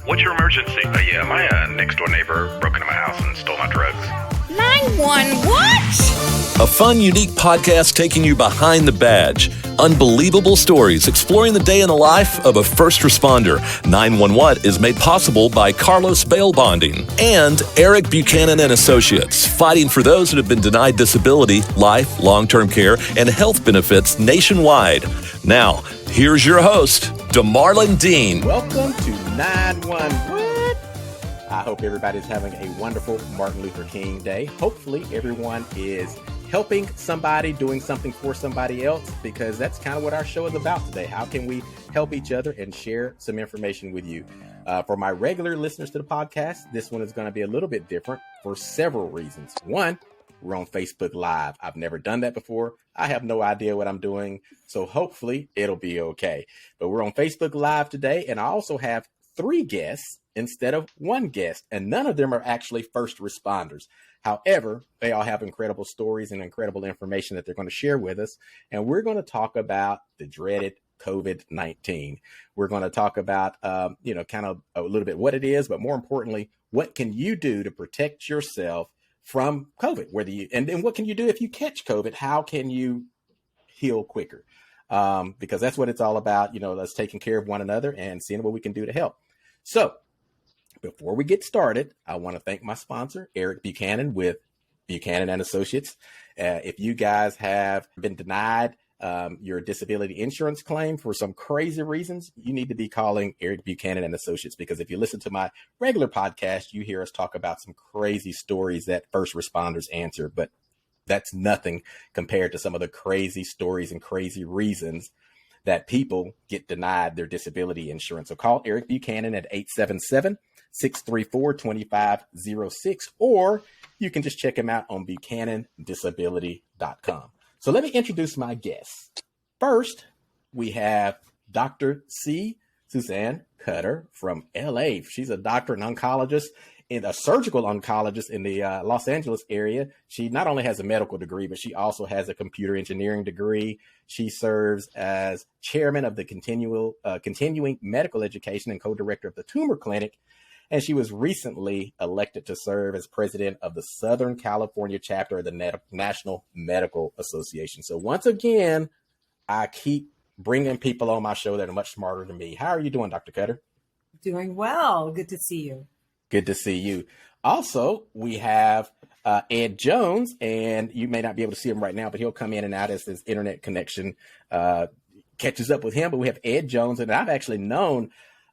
What's your emergency? Yeah, my next door neighbor broke into my house and stole my drugs. 911, what? A fun, unique podcast taking you behind the badge. Unbelievable stories exploring the day in the life of a first responder. 911 is made possible by Carlos Bail Bonding and Eric Buchanan and Associates, fighting for those that have been denied disability, life, long-term care, and health benefits nationwide. Now, here's your host, DeMarlon Dean. Welcome to 911. What? I hope everybody's having a wonderful Martin Luther King Day. Hopefully everyone is helping somebody, doing something for somebody else, because that's kind of what our show is about today. How can we help each other and share some information with you? For my regular listeners to the podcast, this one is going to be a little bit different for several reasons. One, we're on Facebook Live. I've never done that before. I have no idea what I'm doing, so hopefully it'll be okay. But we're on Facebook Live today, and I also have 3 guests instead of 1 guest, and none of them are actually first responders. However, they all have incredible stories and incredible information that they're going to share with us, and we're going to talk about the dreaded COVID-19. We're going to talk about, kind of a little bit what it is, but more importantly, what can you do to protect yourself from COVID? And then what can you do if you catch COVID? How can you heal quicker? Because that's what it's all about. Us taking care of one another and seeing what we can do to help. So before we get started, I want to thank my sponsor, Eric Buchanan with Buchanan and Associates. If you guys have been denied your disability insurance claim for some crazy reasons, you need to be calling Eric Buchanan and Associates, because if you listen to my regular podcast, you hear us talk about some crazy stories that first responders answer, but that's nothing compared to some of the crazy stories and crazy reasons that people get denied their disability insurance. So call Eric Buchanan at 877-634-2506, or you can just check him out on buchanandisability.com. So let me introduce my guests. First, we have Dr. Suzanne Cutter from LA. She's a doctor and oncologist, and a surgical oncologist in the Los Angeles area. She not only has a medical degree, but she also has a computer engineering degree. She serves as chairman of the continuing medical education and co-director of the Tumor Clinic. And she was recently elected to serve as president of the Southern California chapter of the National Medical Association. So once again, I keep bringing people on my show that are much smarter than me. How are you doing, Dr. Cutter? Doing well. Good to see you. Good to see you. Also, we have Ed Jones, and you may not be able to see him right now, but he'll come in and out as his internet connection catches up with him. But we have Ed Jones, and I've actually known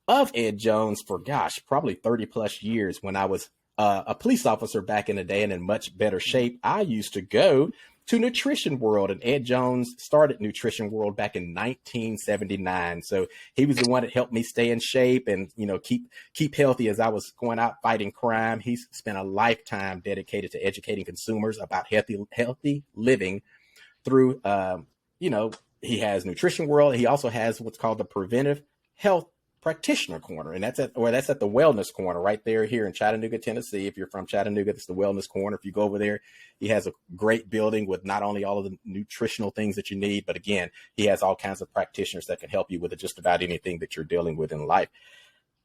of Ed Jones for, probably 30 plus years. When I was a police officer back in the day and in much better shape, I used to go to Nutrition World, and Ed Jones started Nutrition World back in 1979. So he was the one that helped me stay in shape and, keep healthy as I was going out fighting crime. He's spent a lifetime dedicated to educating consumers about healthy living through, he has Nutrition World. He also has what's called the Preventive Health Practitioner Corner, and that's at the Wellness Corner right there here in Chattanooga, Tennessee. If you're from Chattanooga, that's the Wellness Corner. If you go over there, he has a great building with not only all of the nutritional things that you need, but again, he has all kinds of practitioners that can help you with just about anything that you're dealing with in life.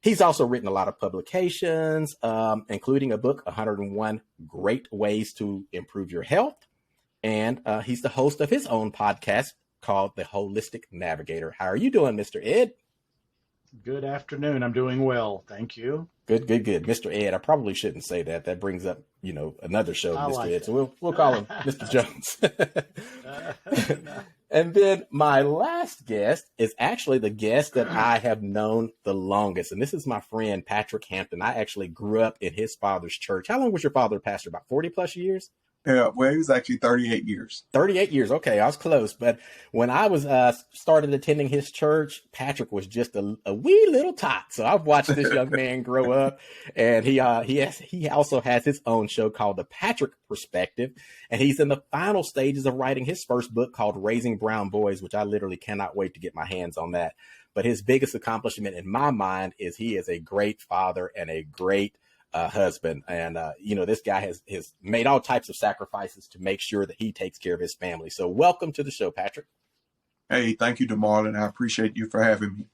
He's also written a lot of publications, including a book, 101 Great Ways to Improve Your Health. And he's the host of his own podcast called The Holistic Navigator. How are you doing, Mr. Ed? Good afternoon. I'm doing well. Thank you. Good. Mr. Ed, I probably shouldn't say that. That brings up, another show, Mr. Like Ed. So we'll call him Mr. Jones. And then my last guest is actually the guest that I have known the longest. And this is my friend, Patrick Hampton. I actually grew up in his father's church. How long was your father a pastor? About 40 plus years? Yeah, well, he was actually 38 years. 38 years. Okay, I was close. But when I was started attending his church, Patrick was just a wee little tot. So I've watched this young man grow up, and he also has his own show called The Patrick Perspective, and he's in the final stages of writing his first book called Raising Brown Boys, which I literally cannot wait to get my hands on that. But his biggest accomplishment in my mind is he is a great father and a great husband. And, this guy has made all types of sacrifices to make sure that he takes care of his family. So welcome to the show, Patrick. Hey, thank you, DeMarlon. I appreciate you for having me.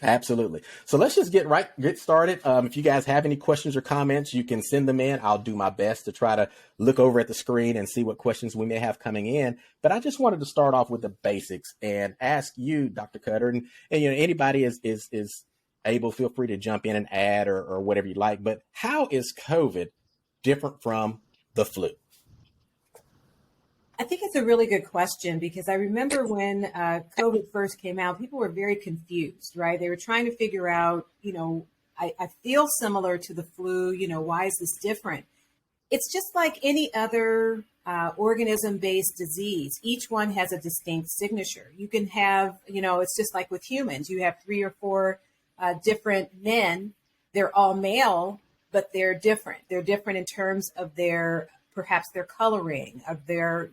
Absolutely. So let's just get started. If you guys have any questions or comments, you can send them in. I'll do my best to try to look over at the screen and see what questions we may have coming in. But I just wanted to start off with the basics and ask you, Dr. Cutter, and anybody is able, feel free to jump in and add or whatever you like. But how is COVID different from the flu? I think it's a really good question because I remember when COVID first came out, people were very confused, right? They were trying to figure out, I feel similar to the flu, why is this different? It's just like any other organism-based disease. Each one has a distinct signature. You can have, it's just like with humans. You have 3 or 4 different men. They're all male, but they're different. They're different in terms of perhaps their coloring, of their,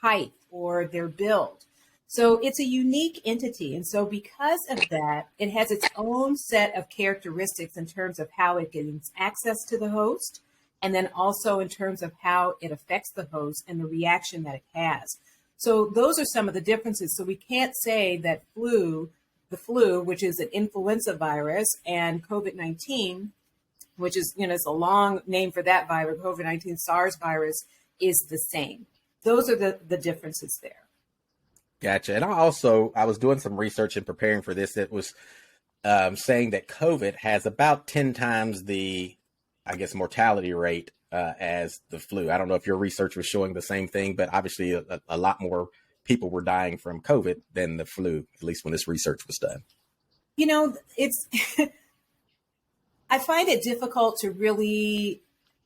height or their build. So it's a unique entity. And so because of that, it has its own set of characteristics in terms of how it gains access to the host, and then also in terms of how it affects the host and the reaction that it has. So those are some of the differences. So we can't say that the flu, which is an influenza virus, and COVID-19, which is, it's a long name for that virus, COVID-19 SARS virus, is the same. Those are the differences there. Gotcha. And I was doing some research in preparing for this. It was saying that COVID has about 10 times the, mortality rate as the flu. I don't know if your research was showing the same thing, but obviously a lot more people were dying from COVID than the flu, at least when this research was done. It's, I find it difficult to really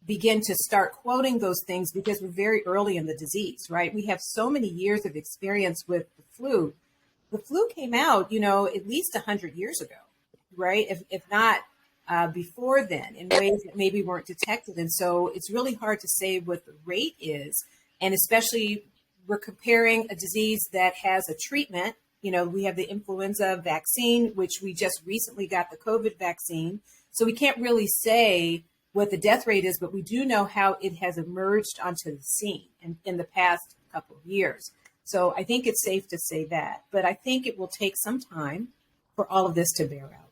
begin to start quoting those things because we're very early in the disease, right? We have so many years of experience with the flu. The flu came out, at least 100 years ago, right? If not before then, in ways that maybe weren't detected. And so it's really hard to say what the rate is. And especially we're comparing a disease that has a treatment. We have the influenza vaccine, which we just recently got the COVID vaccine. So we can't really say what the death rate is, but we do know how it has emerged onto the scene in the past couple of years. So I think it's safe to say that, but I think it will take some time for all of this to bear out.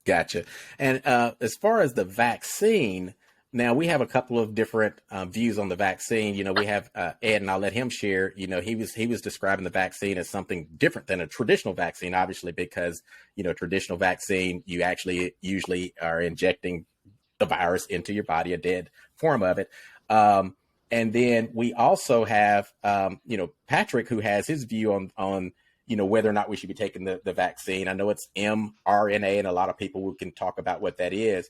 Gotcha. And as far as the vaccine, now we have a couple of different views on the vaccine. We have Ed, and I'll let him share. He was describing the vaccine as something different than a traditional vaccine, obviously, because traditional vaccine, you actually usually are injecting the virus into your body, a dead form of it. And then we also have Patrick, who has his view on whether or not we should be taking the vaccine. I know it's mRNA, and a lot of people can talk about what that is.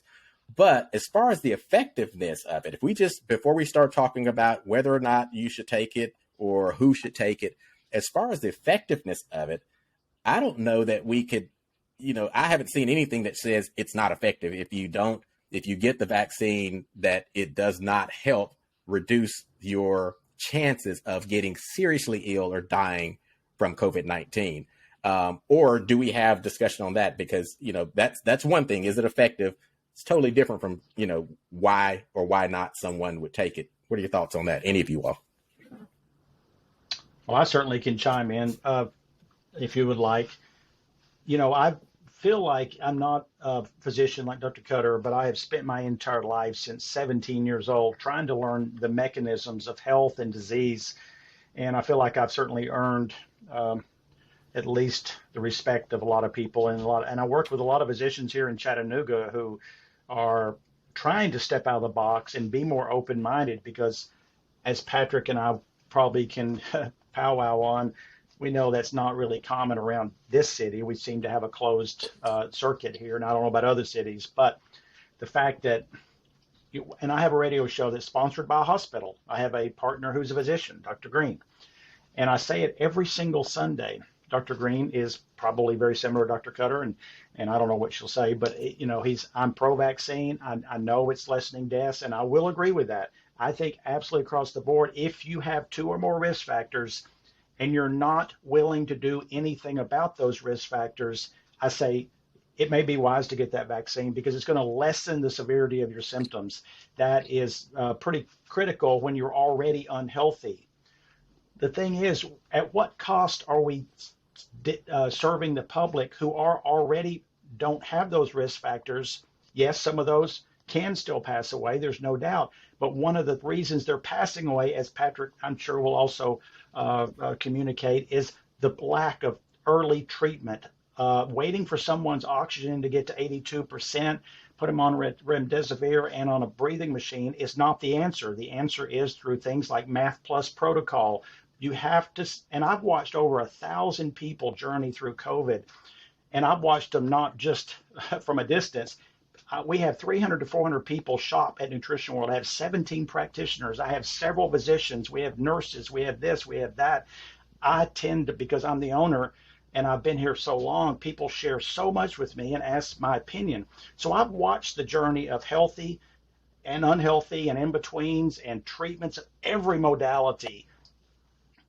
But as far as the effectiveness of it, before we start talking about whether or not you should take it or who should take it, as far as the effectiveness of it, I don't know that we could, I haven't seen anything that says it's not effective. If you get the vaccine, that it does not help reduce your chances of getting seriously ill or dying from COVID-19. Or do we have discussion on that? Because, that's one thing. Is it effective? It's totally different from, why or why not someone would take it. What are your thoughts on that? Any of you all? Well, I certainly can chime in if you would like. I feel like I'm not a physician like Dr. Cutter, but I have spent my entire life since 17 years old trying to learn the mechanisms of health and disease. And I feel like I've certainly earned at least the respect of a lot of people, and I worked with a lot of physicians here in Chattanooga who are trying to step out of the box and be more open-minded, because as Patrick and I probably can powwow on, we know that's not really common around this city. We seem to have a closed circuit here, and I don't know about other cities, but the fact that and I have a radio show that's sponsored by a hospital. I have a partner who's a physician, Dr. Green, and I say it every single Sunday. Dr. Green is probably very similar to Dr. Cutter, and I don't know what she'll say, but I'm pro-vaccine. I know it's lessening deaths, and I will agree with that. I think absolutely across the board, if you have 2 or more risk factors and you're not willing to do anything about those risk factors, I say it may be wise to get that vaccine because it's going to lessen the severity of your symptoms. That is pretty critical when you're already unhealthy. The thing is, at what cost are we serving the public who are already don't have those risk factors? Yes, some of those can still pass away. There's no doubt. But one of the reasons they're passing away, as Patrick, I'm sure, will also communicate, is the lack of early treatment. Waiting for someone's oxygen to get to 82%, put them on remdesivir and on a breathing machine is not the answer. The answer is through things like Math Plus protocol. You have to, and I've watched over 1,000 people journey through COVID, and I've watched them not just from a distance. We have 300 to 400 people shop at Nutrition World. I have 17 practitioners. I have several physicians. We have nurses. We have this. We have that. I tend to, because I'm the owner and I've been here so long, people share so much with me and ask my opinion. So I've watched the journey of healthy and unhealthy and in-betweens and treatments of every modality.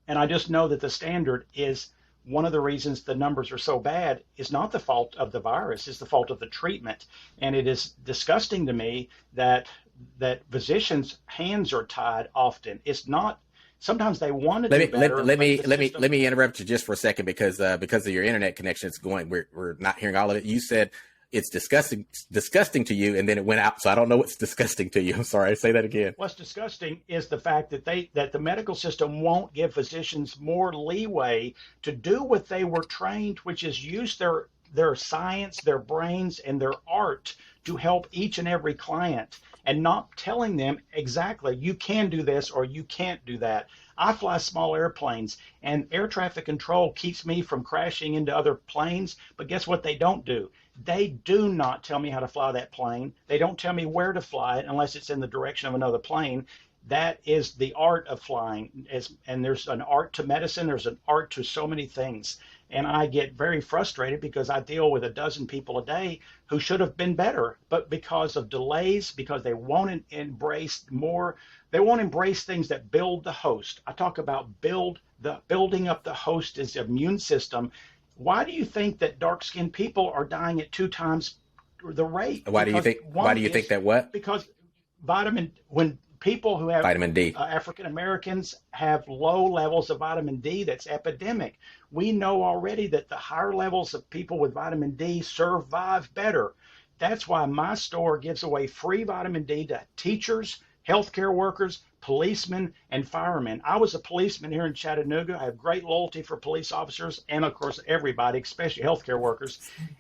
And I just know that the standard is one of the reasons the numbers are so bad is not the fault of the virus, it's the fault of the treatment. And it is disgusting to me that physicians' hands are tied often. It's not, sometimes they want to do better. Let me interrupt you just for a second because of your internet connection, it's going, we're not hearing all of it. You said it's disgusting to you, and then it went out. So I don't know what's disgusting to you. I'm sorry. Say that again. What's disgusting is the fact that that the medical system won't give physicians more leeway to do what they were trained, which is use their science, their brains, and their art to help each and every client, and not telling them exactly you can do this or you can't do that. I fly small airplanes, and air traffic control keeps me from crashing into other planes. But guess what they don't do? They do not tell me how to fly that plane. They don't tell me where to fly it unless it's in the direction of another plane. That is the art of flying. And there's an art to medicine. There's an art to so many things. And I get very frustrated because I deal with a dozen people a day who should have been better, but because of delays, because they won't embrace more, they won't embrace things that build the host. I talk about building up the host's immune system. Why do you think that dark-skinned people are dying at 2 times the rate? Why do you think that what? Because when people who have vitamin D, African Americans have low levels of vitamin D, that's epidemic. We know already that the higher levels of people with vitamin D survive better. That's why my store gives away free vitamin D to teachers, healthcare workers, policemen, and firemen. I was a policeman here in Chattanooga. I have great loyalty for police officers and, of course, everybody, especially healthcare workers.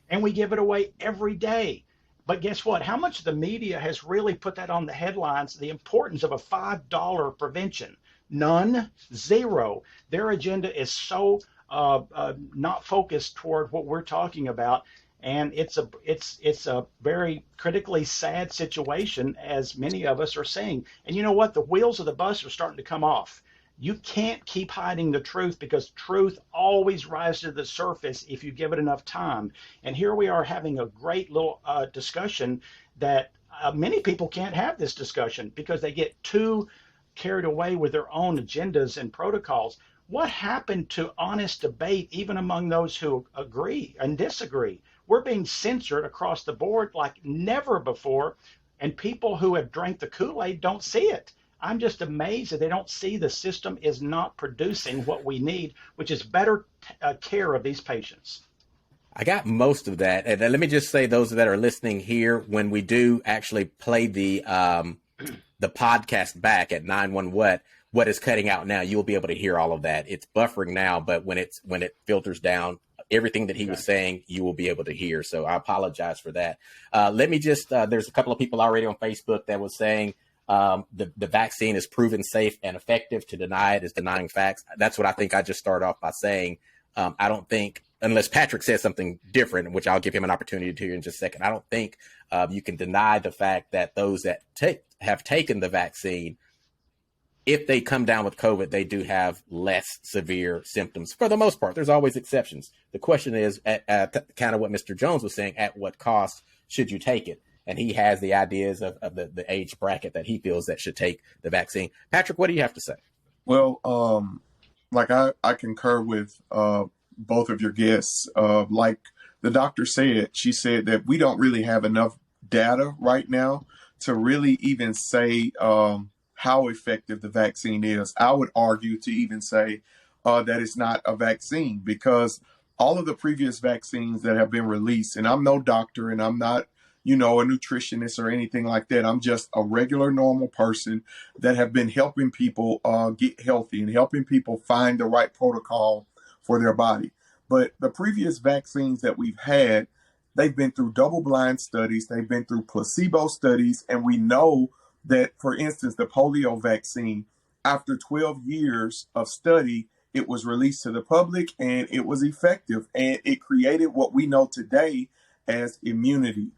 And we give it away every day. But guess what? How much of the media has really put that on the headlines, the importance of a $5 prevention? None, zero. Their agenda is so not focused toward what we're talking about. And it's a very critically sad situation, as many of us are seeing. And you know what? The wheels of the bus are starting to come off. You can't keep hiding the truth because truth always rises to the surface if you give it enough time. And here we are having a great little discussion that many people can't have this discussion because they get too carried away with their own agendas and protocols. What happened to honest debate, even among those who agree and disagree? We're being censored across the board like never before, and people who have drank the Kool-Aid don't see it. I'm just amazed that they don't see the system is not producing what we need, which is better care of these patients. I got most of that. And let me just say, those that are listening here, when we do actually play the podcast back at 911, what is cutting out now, you'll be able to hear all of that. It's buffering now, but when it filters down, everything that he was saying, you will be able to hear. So I apologize for that. Let me just, there's a couple of people already on Facebook that was saying, the vaccine is proven safe and effective. To deny it is denying facts. That's what I think. I just start off by saying, I don't think, unless Patrick says something different, which I'll give him an opportunity to in just a second, I don't think you can deny the fact that those that have taken the vaccine, if they come down with COVID, they do have less severe symptoms for the most part. There's always exceptions. The question is, at kind of what Mr. Jones was saying, at what cost should you take it? And he has the ideas of the age bracket that he feels that should take the vaccine. Patrick, what do you have to say? Well, like I concur with both of your guests. Like the doctor said, she said that we don't really have enough data right now to really even say how effective the vaccine is. I would argue to even say that it's not a vaccine, because all of the previous vaccines that have been released, and I'm no doctor and I'm not, a nutritionist or anything like that. I'm just a regular, normal person that have been helping people get healthy and helping people find the right protocol for their body. But the previous vaccines that we've had, they've been through double-blind studies, they've been through placebo studies, and we know that, for instance, the polio vaccine, after 12 years of study, it was released to the public and it was effective, and it created what we know today as immunity.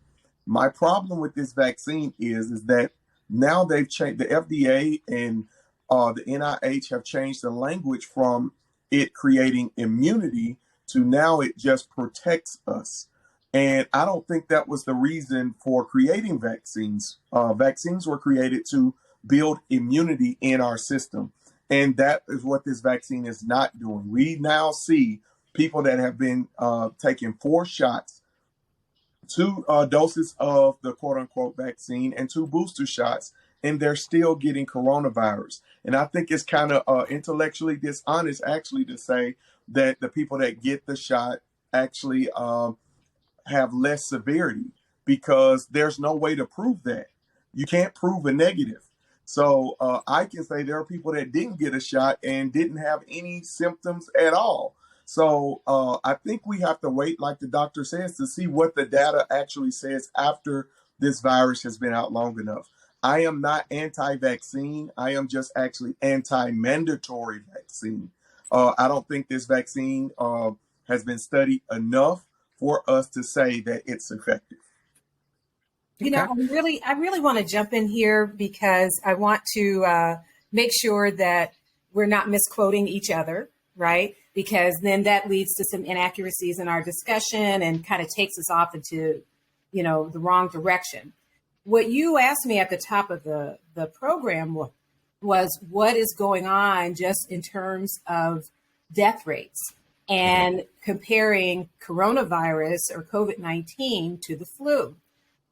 My problem with this vaccine is that now they've changed, the FDA and the NIH have changed the language from it creating immunity to now it just protects us. And I don't think that was the reason for creating vaccines. Vaccines were created to build immunity in our system. And that is what this vaccine is not doing. We now see people that have been taking 4 shots, 2 doses of the quote unquote vaccine and 2 booster shots, and they're still getting coronavirus. And I think it's kind of intellectually dishonest actually to say that the people that get the shot actually have less severity, because there's no way to prove that. You can't prove a negative. So I can say there are people that didn't get a shot and didn't have any symptoms at all. So I think we have to wait, like the doctor says, to see what the data actually says after this virus has been out long enough. I am not anti-vaccine. I am just actually anti-mandatory vaccine. I don't think this vaccine has been studied enough for us to say that it's effective. I really want to jump in here because I want to make sure that we're not misquoting each other, right? Because then that leads to some inaccuracies in our discussion and kind of takes us off into, the wrong direction. What you asked me at the top of the program was what is going on just in terms of death rates and comparing coronavirus or COVID-19 to the flu.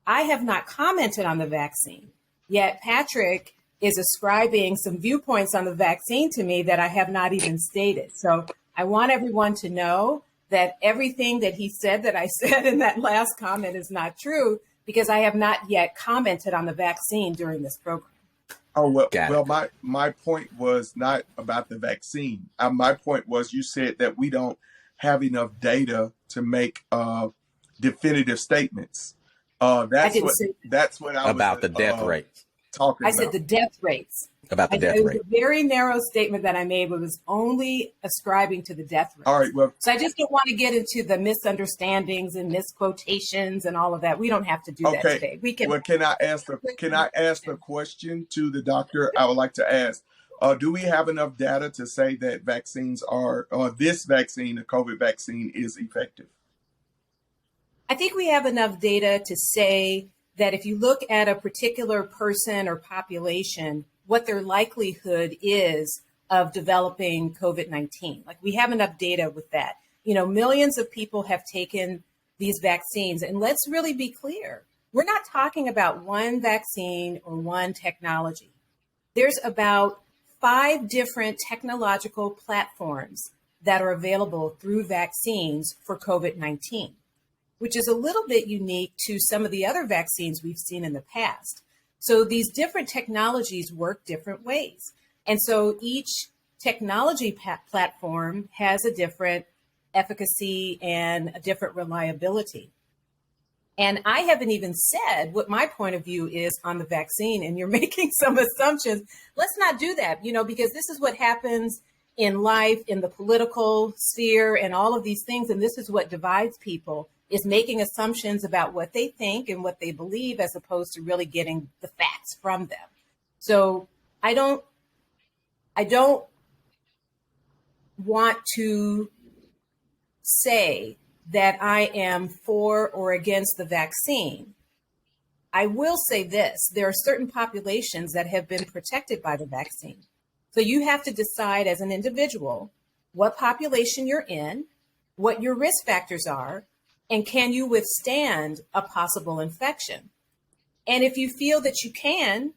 I have not commented on the vaccine, yet Patrick is ascribing some viewpoints on the vaccine to me that I have not even stated. So I want everyone to know that everything that he said that I said in that last comment is not true, because I have not yet commented on the vaccine during this program. Oh, well, my point was not about the vaccine. My point was, you said that we don't have enough data to make definitive statements. That's what I was about the death rates. Talking I said the death rates. About the death rate. It was a very narrow statement that I made, but was only ascribing to the death rate. All right. Well, so I just don't want to get into the misunderstandings and misquotations and all of that. We don't have to do that today. We can. Well, can I ask the question to the doctor? I would like to ask: do we have enough data to say that vaccines this vaccine, the COVID vaccine, is effective? I think we have enough data to say that if you look at a particular person or population, what their likelihood is of developing COVID-19. Like, we have enough data with that. Millions of people have taken these vaccines. And let's really be clear. We're not talking about one vaccine or one technology. There's about 5 different technological platforms that are available through vaccines for COVID-19, which is a little bit unique to some of the other vaccines we've seen in the past. So these different technologies work different ways. And so each technology platform has a different efficacy and a different reliability. And I haven't even said what my point of view is on the vaccine, and you're making some assumptions. Let's not do that, because this is what happens in life, in the political sphere, and all of these things. And this is what divides people, is making assumptions about what they think and what they believe, as opposed to really getting the facts from them. So I don't want to say that I am for or against the vaccine. I will say this: there are certain populations that have been protected by the vaccine. So you have to decide as an individual what population you're in, what your risk factors are, And can you withstand a possible infection? And if you feel that you can,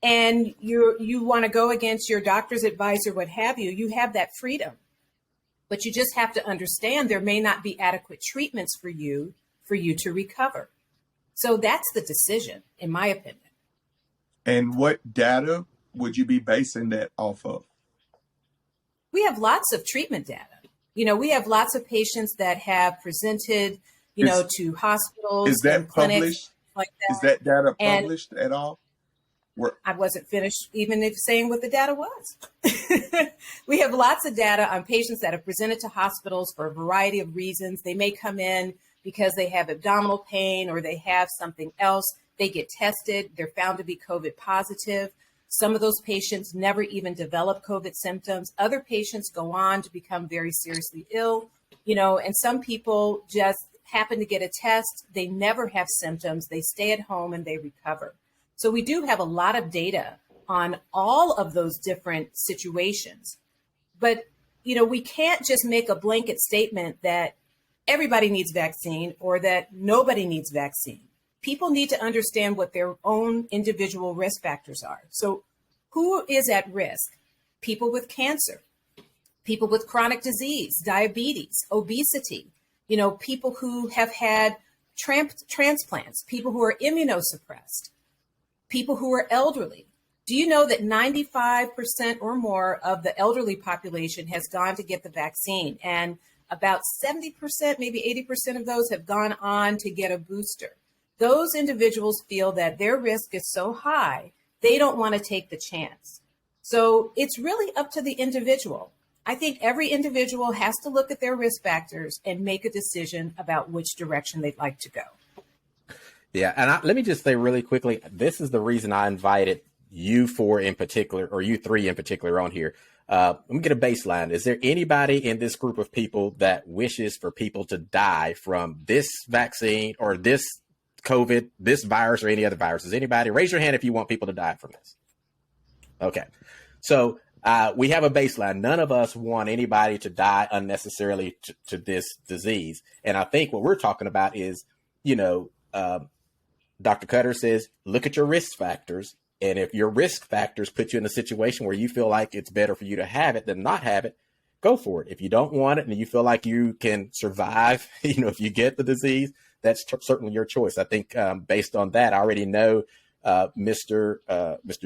and you want to go against your doctor's advice or what have you, you have that freedom. But you just have to understand there may not be adequate treatments for you to recover. So that's the decision, in my opinion. And what data would you be basing that off of? We have lots of treatment data. We have lots of patients that have presented, to hospitals. Is that and clinics published? Like that. Is that data And published at all? I wasn't finished even if saying what the data was. We have lots of data on patients that have presented to hospitals for a variety of reasons. They may come in because they have abdominal pain or they have something else. They get tested. They're found to be COVID positive. Some of those patients never even develop COVID symptoms. Other patients go on to become very seriously ill, and some people just happen to get a test. They never have symptoms. They stay at home and they recover. So we do have a lot of data on all of those different situations. But, we can't just make a blanket statement that everybody needs vaccine or that nobody needs vaccine. People need to understand what their own individual risk factors are. So who is at risk? People with cancer, people with chronic disease, diabetes, obesity, people who have had transplants, people who are immunosuppressed, people who are elderly. Do you know that 95% or more of the elderly population has gone to get the vaccine? And about 70%, maybe 80% of those have gone on to get a booster. Those individuals feel that their risk is so high, they don't want to take the chance. So it's really up to the individual. I think every individual has to look at their risk factors and make a decision about which direction they'd like to go. Yeah, and let me just say really quickly, this is the reason I invited you four in particular, or you three in particular on here. Let me get a baseline. Is there anybody in this group of people that wishes for people to die from this vaccine or this COVID, this virus, or any other virus? Is anybody? Raise your hand if you want people to die from this. Okay. So we have a baseline. None of us want anybody to die unnecessarily to this disease. And I think what we're talking about is, Dr. Cutter says, look at your risk factors. And if your risk factors put you in a situation where you feel like it's better for you to have it than not have it, go for it. If you don't want it and you feel like you can survive, if you get the disease, that's certainly your choice. I think based on that, I already know Mr.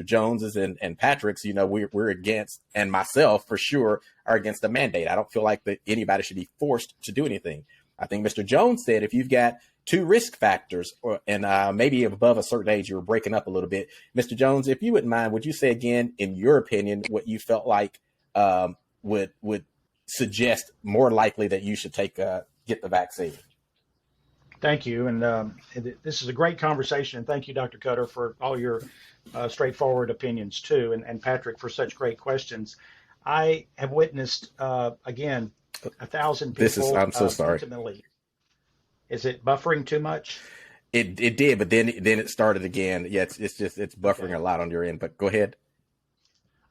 Jones's and Patrick's, we're against, and myself for sure, are against the mandate. I don't feel like that anybody should be forced to do anything. I think Mr. Jones said if you've got two risk factors and maybe above a certain age, you're breaking up a little bit. Mr. Jones, if you wouldn't mind, would you say again, in your opinion, what you felt like would suggest more likely that you should get the vaccine? Thank you. And this is a great conversation. And thank you, Dr. Cutter, for all your straightforward opinions, too. And Patrick, for such great questions. I have witnessed, again, 1,000 people. I'm so sorry. Intimately. Is it buffering too much? It did, but then it started again. Yeah, it's buffering a lot on your end, but go ahead.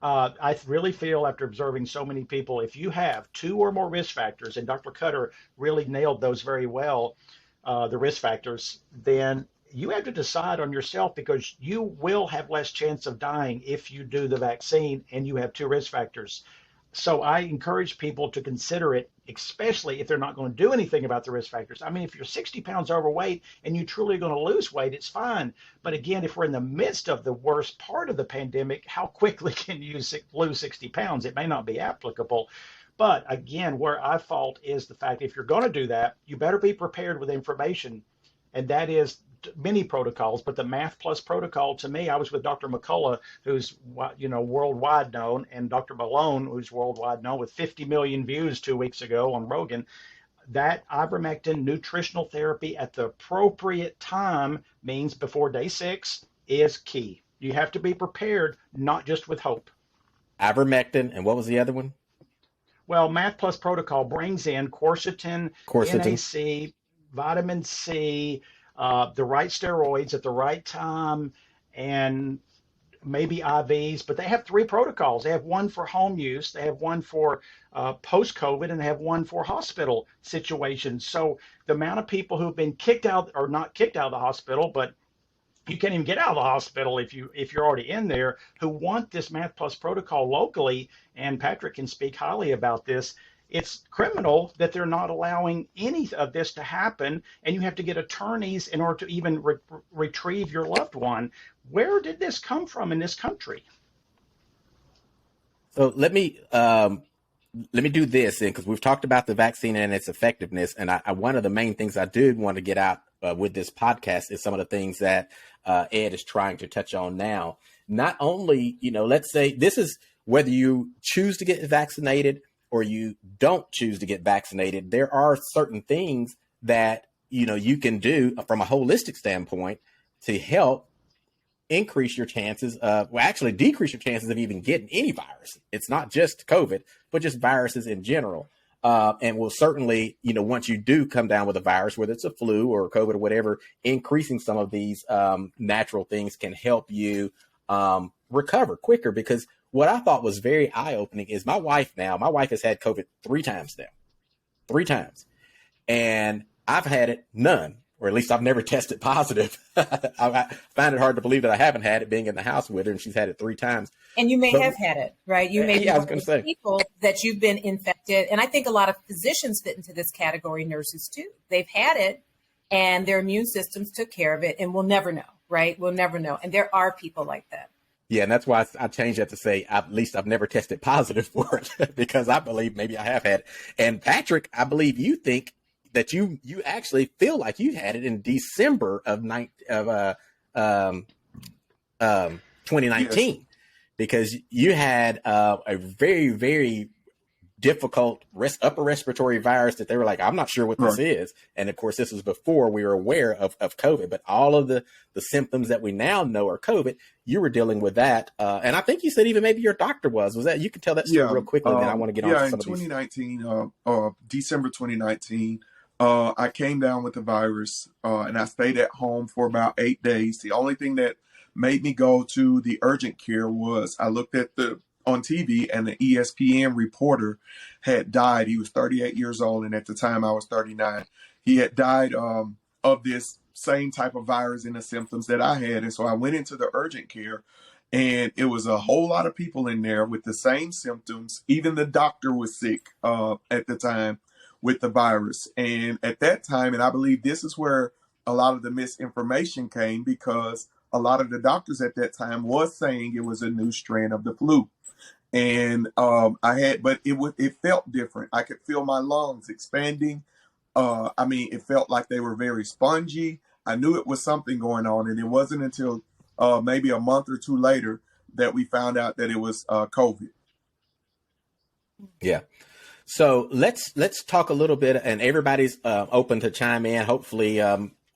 I really feel after observing so many people, if you have two or more risk factors, and Dr. Cutter really nailed those very well, the risk factors, then you have to decide on yourself, because you will have less chance of dying if you do the vaccine and you have two risk factors. So I encourage people to consider it, especially if they're not going to do anything about the risk factors. I mean, if you're 60 pounds overweight and you truly are going to lose weight, it's fine. But again, if we're in the midst of the worst part of the pandemic, how quickly can you lose 60 pounds? It may not be applicable. But again, where I fault is the fact, if you're going to do that, you better be prepared with information. And that is many protocols, but the Math Plus protocol, to me, I was with Dr. McCullough, who's worldwide known, and Dr. Malone, who's worldwide known, with 50 million views 2 weeks ago on Rogan. That ivermectin nutritional therapy at the appropriate time, means before day 6, is key. You have to be prepared, not just with hope. Ivermectin, and what was the other one? Well, Math Plus protocol brings in quercetin, NAC, vitamin C, the right steroids at the right time, and maybe IVs, but they have 3 protocols. They have one for home use, they have one for post-COVID, and they have one for hospital situations. So the amount of people who've been kicked out, or not kicked out of the hospital, but you can't even get out of the hospital if you're already in there, who want this Math Plus protocol locally, and Patrick can speak highly about this. It's criminal that they're not allowing any of this to happen, and you have to get attorneys in order to even retrieve your loved one. Where did this come from in this country? So let me do this, because we've talked about the vaccine and its effectiveness, and one of the main things I did want to get out with this podcast is some of the things that Ed is trying to touch on now. Not only, let's say this is whether you choose to get vaccinated or you don't choose to get vaccinated, there are certain things that, you can do from a holistic standpoint to help increase your chances of, actually decrease your chances of even getting any virus. It's not just COVID, but just viruses in general. And will certainly, once you do come down with a virus, whether it's a flu or COVID or whatever, increasing some of these natural things can help you recover quicker. Because what I thought was very eye-opening is my wife has had COVID 3 times now. 3 times. And I've had it none, or at least I've never tested positive. I find it hard to believe that I haven't had it being in the house with her, and she's had it 3 times. And you may have had it, right? You may be one of those people that you've been infected. And I think a lot of physicians fit into this category, nurses too. They've had it and their immune systems took care of it, and we'll never know, right? We'll never know. And there are people like that. Yeah, and that's why I changed that to say, at least I've never tested positive for it, because I believe maybe I have had it. And Patrick, I believe you think that you actually feel like you had it in December of 2019, yes, because you had a very, very difficult upper respiratory virus that they were like, I'm not sure what this is. And of course, this was before we were aware of COVID, but all of the symptoms that we now know are COVID, you were dealing with that. And I think you said even maybe your doctor was that, you can tell that story real quickly. Then I want to get on to some of these. Yeah, in 2019, December 2019, I came down with the virus and I stayed at home for about 8 days. The only thing that made me go to the urgent care was I looked at on TV, and the ESPN reporter had died. He was 38 years old, and at the time I was 39. He had died of this same type of virus and the symptoms that I had. And so I went into the urgent care, and it was a whole lot of people in there with the same symptoms. Even the doctor was sick at the time with the virus. And at that time, and I believe this is where a lot of the misinformation came, because a lot of the doctors at that time was saying it was a new strain of the flu. And it felt different. I could feel my lungs expanding. It felt like they were very spongy. I knew it was something going on, and it wasn't until maybe a month or 2 later that we found out that it was COVID. Yeah. So let's talk a little bit, and everybody's open to chime in. Hopefully,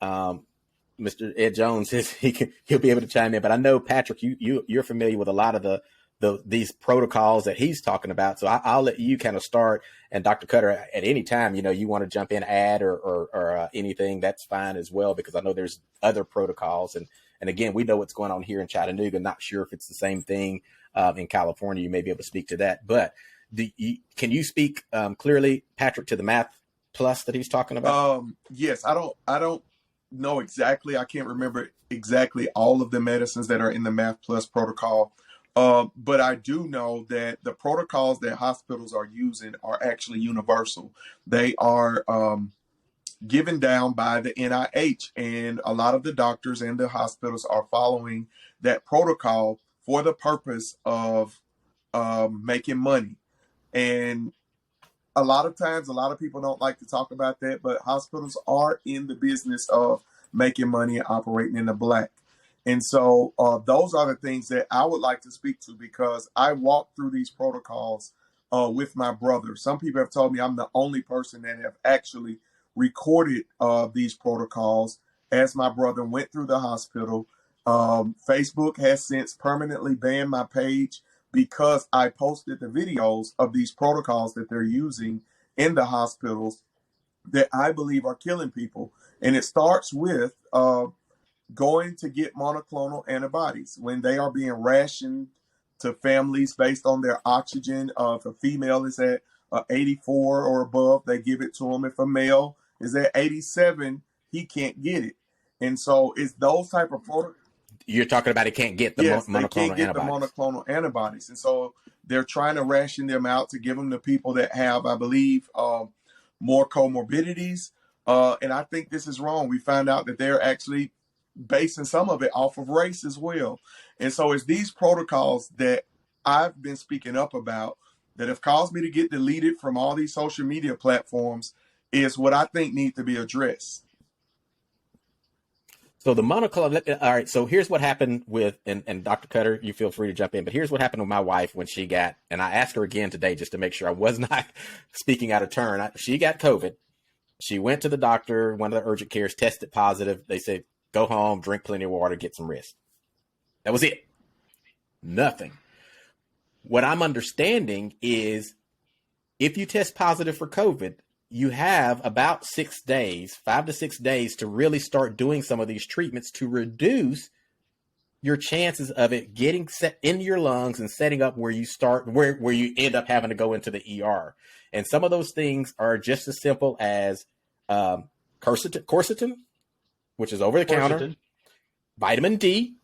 Mr. Ed Jones he'll be able to chime in. But I know, Patrick, you're familiar with a lot of these protocols that he's talking about. So I'll let you kind of start, and Dr. Cutter, at any time, you want to jump in, add or anything, that's fine as well, because I know there's other protocols. And again, we know what's going on here in Chattanooga. Not sure if it's the same thing in California. You may be able to speak to that, but can you speak clearly, Patrick, to the Math Plus that he's talking about? Yes, I don't know exactly. I can't remember exactly all of the medicines that are in the Math Plus protocol. But I do know that the protocols that hospitals are using are actually universal. They are given down by the NIH, and a lot of the doctors and the hospitals are following that protocol for the purpose of making money. And a lot of times, a lot of people don't like to talk about that, but hospitals are in the business of making money and operating in the black. And so those are the things that I would like to speak to, because I walked through these protocols with my brother. Some people have told me I'm the only person that have actually recorded these protocols as my brother went through the hospital. Facebook has since permanently banned my page because I posted the videos of these protocols that they're using in the hospitals that I believe are killing people. And it starts with going to get monoclonal antibodies when they are being rationed to families based on their oxygen. If a female is at 84 or above, they give it to him. If a male is at 87, he can't get it. And so it's those type of protocols. You're talking about it can't get the Yes, they monoclonal can't get antibodies. the monoclonal antibodies. And so they're trying to ration them out to give them to people that have, I believe, more comorbidities. And I think this is wrong. We found out that they're actually basing some of it off of race as well. And so it's these protocols that I've been speaking up about that have caused me to get deleted from all these social media platforms is what I think need to be addressed. So the monoclonal, all right, so here's what happened with, and Dr. Cutter, you feel free to jump in, but here's what happened with my wife when she got, and I asked her again today just to make sure I was not speaking out of turn. She got COVID. She went to the doctor, one of the urgent cares, tested positive. They said, go home, drink plenty of water, get some rest. That was it. Nothing. What I'm understanding is if you test positive for COVID, you have about 6 days, 5 to 6 days to really start doing some of these treatments to reduce your chances of it getting set into your lungs and setting up where you start, where you end up having to go into the ER. And some of those things are just as simple as quercetin, which is over the counter, vitamin D,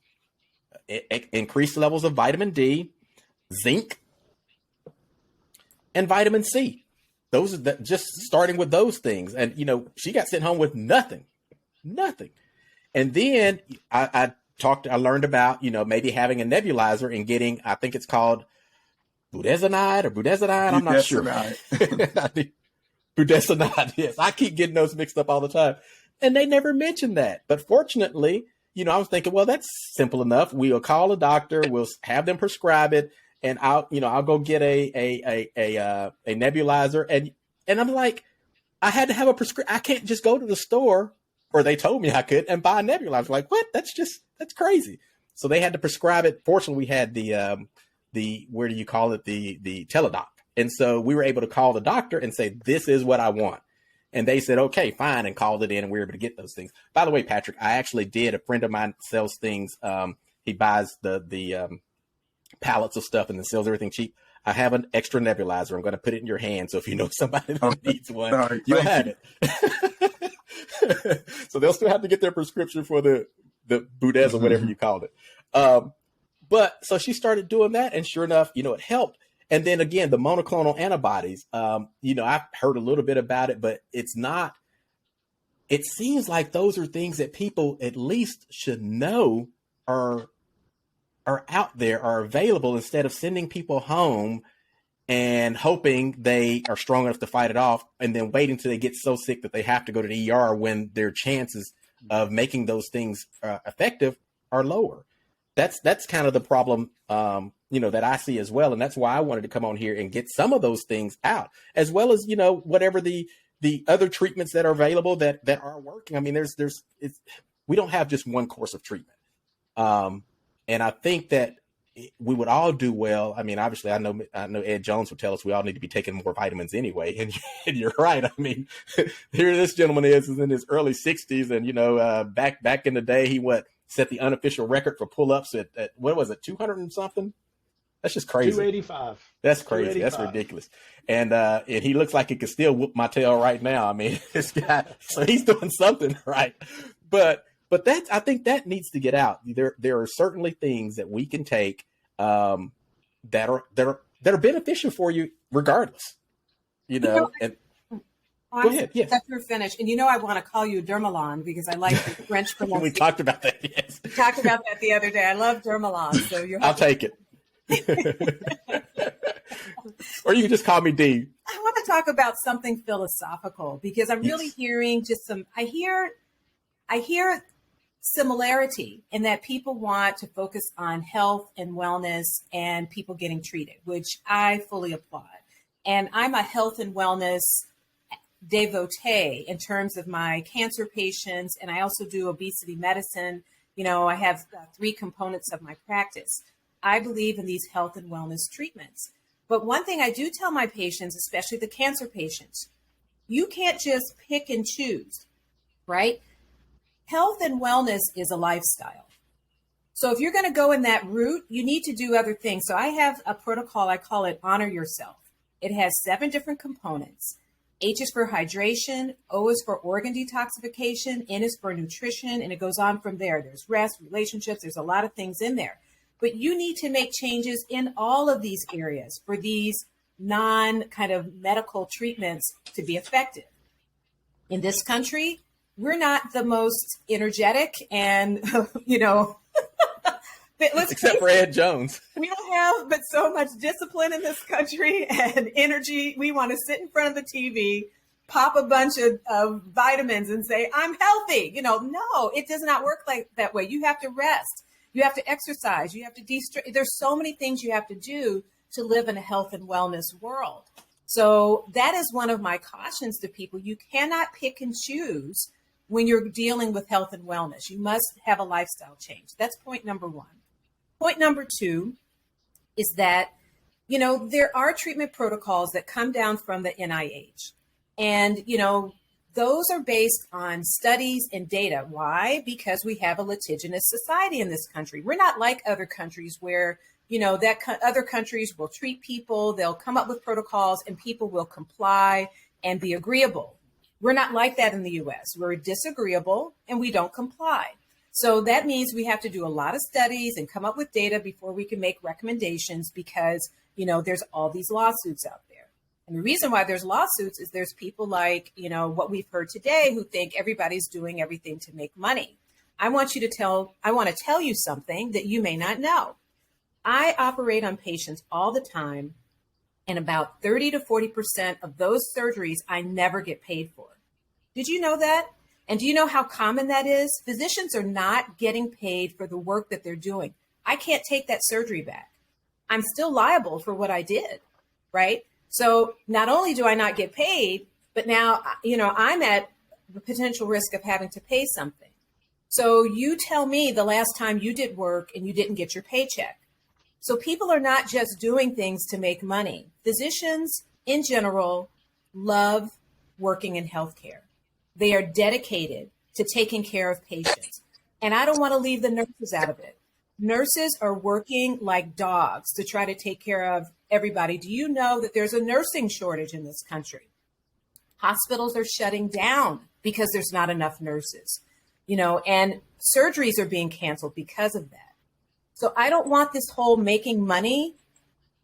increased levels of vitamin D, zinc, and vitamin C. Those are just starting with those things. And, she got sent home with nothing. And then I learned about, maybe having a nebulizer and getting, I think it's called budesonide. I'm not sure. Budesonide, yes. I keep getting those mixed up all the time. And they never mentioned that. But fortunately, I was thinking, well, that's simple enough. We'll call a doctor. We'll have them prescribe it. And I'll go get a nebulizer. And I'm like, I had to have a prescription. I can't just go to the store, or they told me I could, and buy a nebulizer. Like, what? That's crazy. So they had to prescribe it. Fortunately, we had the where do you call it? The teledoc. And so we were able to call the doctor and say, this is what I want. And they said, okay, fine, and called it in, and we were able to get those things. By the way, Patrick, I actually did. A friend of mine sells things. He buys the pallets of stuff and then sells everything cheap. I have an extra nebulizer. I'm going to put it in your hand. So if you know somebody that needs one, you'll have it. So they'll still have to get their prescription for the Budez or whatever you called it. But so she started doing that, and sure enough, it helped. And then again, the monoclonal antibodies, I've heard a little bit about it, but it seems like those are things that people at least should know are out there, are available, instead of sending people home and hoping they are strong enough to fight it off and then waiting till they get so sick that they have to go to the ER when their chances of making those things effective are lower. That's kind of the problem, that I see as well. And that's why I wanted to come on here and get some of those things out, as well as, whatever the other treatments that are available that are working. I mean, we don't have just one course of treatment. And I think that we would all do well. I mean, obviously, I know Ed Jones would tell us we all need to be taking more vitamins anyway. And you're right. I mean, here this gentleman is in his early 60s. And, back in the day, he set the unofficial record for pull-ups at what was it, 200 and something? That's just crazy. 285. That's crazy. That's ridiculous. And he looks like he could still whoop my tail right now. I mean, this guy, so he's doing something right. But I think that needs to get out. There are certainly things that we can take that are beneficial for you regardless. And go ahead. Yes. After we're finished, and I want to call you Dermalon because I like the French pronunciation. We talked about that. Yes. We talked about that the other day. I love Dermalon, so I'll take it. Or you can just call me D. I want to talk about something philosophical because I'm really hearing I hear similarity in that people want to focus on health and wellness and people getting treated, which I fully applaud. And I'm a health and wellness devotee in terms of my cancer patients. And I also do obesity medicine. I have 3 components of my practice. I believe in these health and wellness treatments. But one thing I do tell my patients, especially the cancer patients, you can't just pick and choose, right? Health and wellness is a lifestyle. So if you're going to go in that route, you need to do other things. So I have a protocol, I call it Honor Yourself. It has 7 different components. H is for hydration, O is for organ detoxification, N is for nutrition, and it goes on from there. There's rest, relationships, there's a lot of things in there. But you need to make changes in all of these areas for these non kind of medical treatments to be effective. In this country, we're not the most energetic and, Except for Ed Jones. We don't have but so much discipline in this country and energy. We want to sit in front of the TV, pop a bunch of vitamins and say, I'm healthy. No, it does not work like that way. You have to rest. You have to exercise. You have to de-stress. There's so many things you have to do to live in a health and wellness world. So that is one of my cautions to people. You cannot pick and choose when you're dealing with health and wellness. You must have a lifestyle change. That's point number 1. Point number 2 is that, there are treatment protocols that come down from the NIH. And, those are based on studies and data. Why? Because we have a litigious society in this country. We're not like other countries where, other countries will treat people, they'll come up with protocols and people will comply and be agreeable. We're not like that in the US. We're disagreeable and we don't comply. So that means we have to do a lot of studies and come up with data before we can make recommendations because, there's all these lawsuits out there. And the reason why there's lawsuits is there's people like, what we've heard today who think everybody's doing everything to make money. I want to tell you something that you may not know. I operate on patients all the time, and about 30 to 40% of those surgeries I never get paid for. Did you know that? And do you know how common that is? Physicians are not getting paid for the work that they're doing. I can't take that surgery back. I'm still liable for what I did, right? So not only do I not get paid, but now, I'm at the potential risk of having to pay something. So you tell me the last time you did work and you didn't get your paycheck. So people are not just doing things to make money. Physicians in general love working in healthcare. They are dedicated to taking care of patients. And I don't want to leave the nurses out of it. Nurses are working like dogs to try to take care of everybody. Do you know that there's a nursing shortage in this country? Hospitals are shutting down because there's not enough nurses, and surgeries are being canceled because of that. So I don't want this whole making money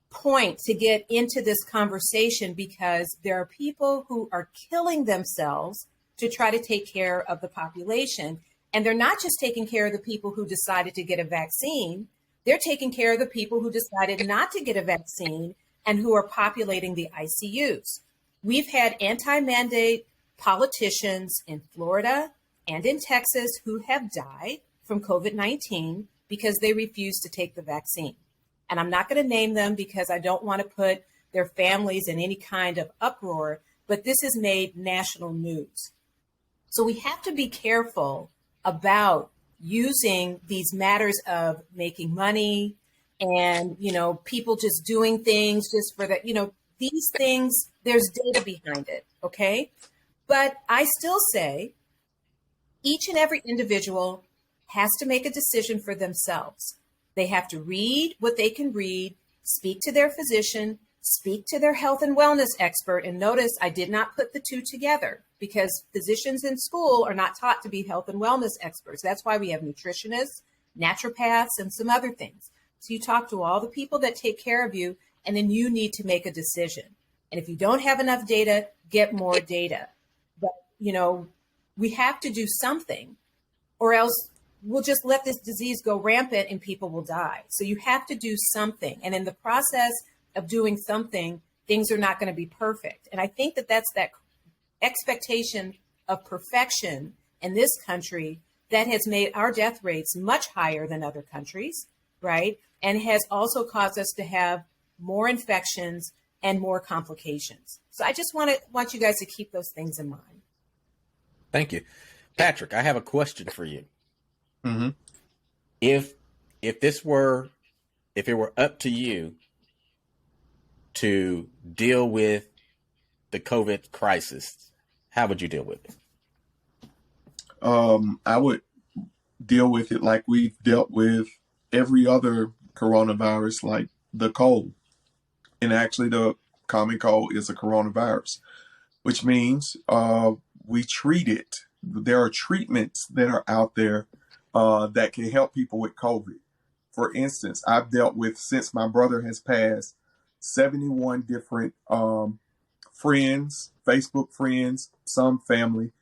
point to get into this conversation because there are people who are killing themselves to try to take care of the population. And they're not just taking care of the people who decided to get a vaccine. They're taking care of the people who decided not to get a vaccine and who are populating the ICUs. We've had anti-mandate politicians in Florida and in Texas who have died from COVID-19 because they refused to take the vaccine. And I'm not going to name them because I don't want to put their families in any kind of uproar, but this has made national news. So we have to be careful about using these matters of making money and, people just doing things just for that, these things, there's data behind it. Okay. But I still say each and every individual has to make a decision for themselves. They have to read what they can read, speak to their physician, speak to their health and wellness expert. And notice I did not put the two together because physicians in school are not taught to be health and wellness experts. That's why we have nutritionists, naturopaths, and some other things. So you talk to all the people that take care of you, and then you need to make a decision. And if you don't have enough data, get more data. But, we have to do something or else we'll just let this disease go rampant and people will die. So you have to do something. And in the process of doing something, things are not going to be perfect. And I think that that's that expectation of perfection in this country that has made our death rates much higher than other countries, right? And has also caused us to have more infections and more complications. So I just want you guys to keep those things in mind. Thank you. Patrick, I have a question for you. Mm-hmm. If it were up to you to deal with the COVID crisis, how would you deal with it? I would deal with it like we've dealt with every other coronavirus, like the cold. And actually, the common cold is a coronavirus, which means we treat it. There are treatments that are out there that can help people with COVID. For instance, I've dealt with, since my brother has passed, 71 different friends, Facebook friends, some family.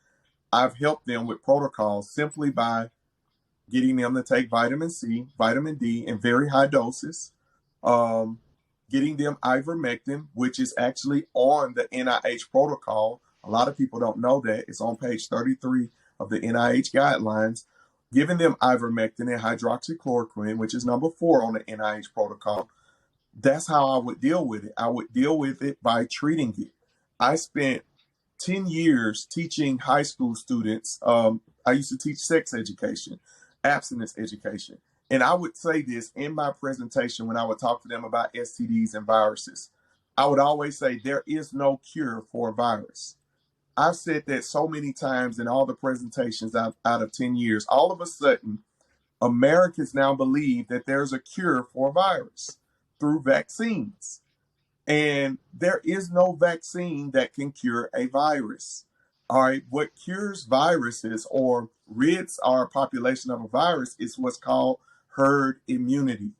I've helped them with protocols simply by getting them to take vitamin C, vitamin D in very high doses, getting them ivermectin, which is actually on the NIH protocol. A lot of people don't know that. It's on page 33 of the NIH guidelines, giving them ivermectin and hydroxychloroquine, which is number 4 on the NIH protocol. That's how I would deal with it. I would deal with it by treating it. I spent 10 years teaching high school students. I used to teach sex education, abstinence education. And I would say this in my presentation when I would talk to them about STDs and viruses. I would always say there is no cure for a virus. I've said that so many times in all the presentations out of 10 years. All of a sudden, Americans now believe that there's a cure for a virus through vaccines. And there is no vaccine that can cure a virus. All right, what cures viruses or rids our population of a virus is what's called herd immunity.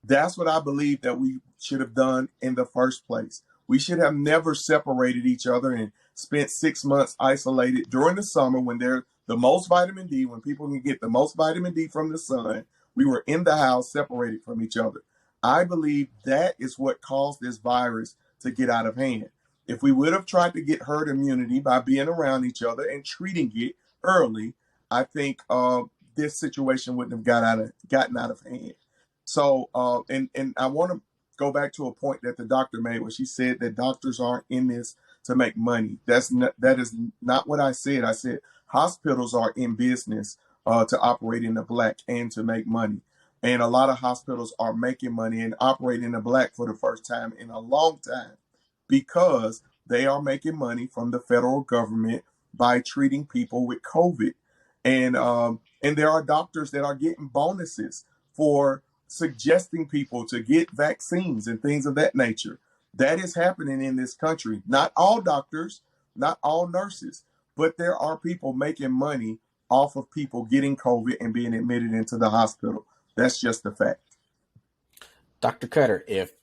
That's what I believe that we should have done in the first place. We should have never separated each other and spent 6 months isolated during the summer when there's the most vitamin D, when people can get the most vitamin D from the sun. We were in the house separated from each other. I believe that is what caused this virus to get out of hand. If we would have tried to get herd immunity by being around each other and treating it early, I think this situation wouldn't have gotten out of hand. So, and I want to go back to a point that the doctor made where she said that doctors aren't in this to make money. That is not what I said. I said hospitals are in business to operate in the black and to make money. And a lot of hospitals are making money and operating in the black for the first time in a long time because they are making money from the federal government by treating people with COVID. And there are doctors that are getting bonuses for suggesting people to get vaccines and things of that nature. That is happening in this country. Not all doctors, not all nurses, but there are people making money off of people getting COVID and being admitted into the hospital. That's just a fact. Dr. Cutter, if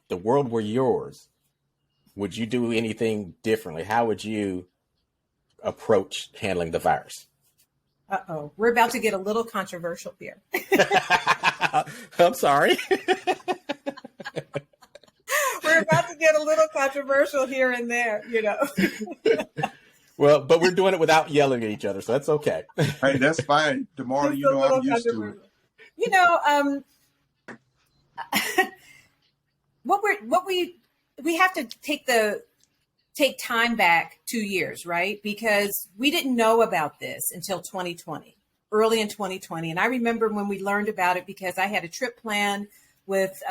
the world were yours, would you do anything differently? How would you approach handling the virus? Uh-oh, we're about to get a little controversial here. I'm sorry. We're about to get a little controversial here and there, you know. Well, but we're doing it without yelling at each other, so that's okay. Hey, that's fine. Tomorrow, you know, I'm used to it. You know, we have to take time back 2 years, right? Because we didn't know about this until 2020, early in 2020. And I remember when we learned about it because I had a trip planned with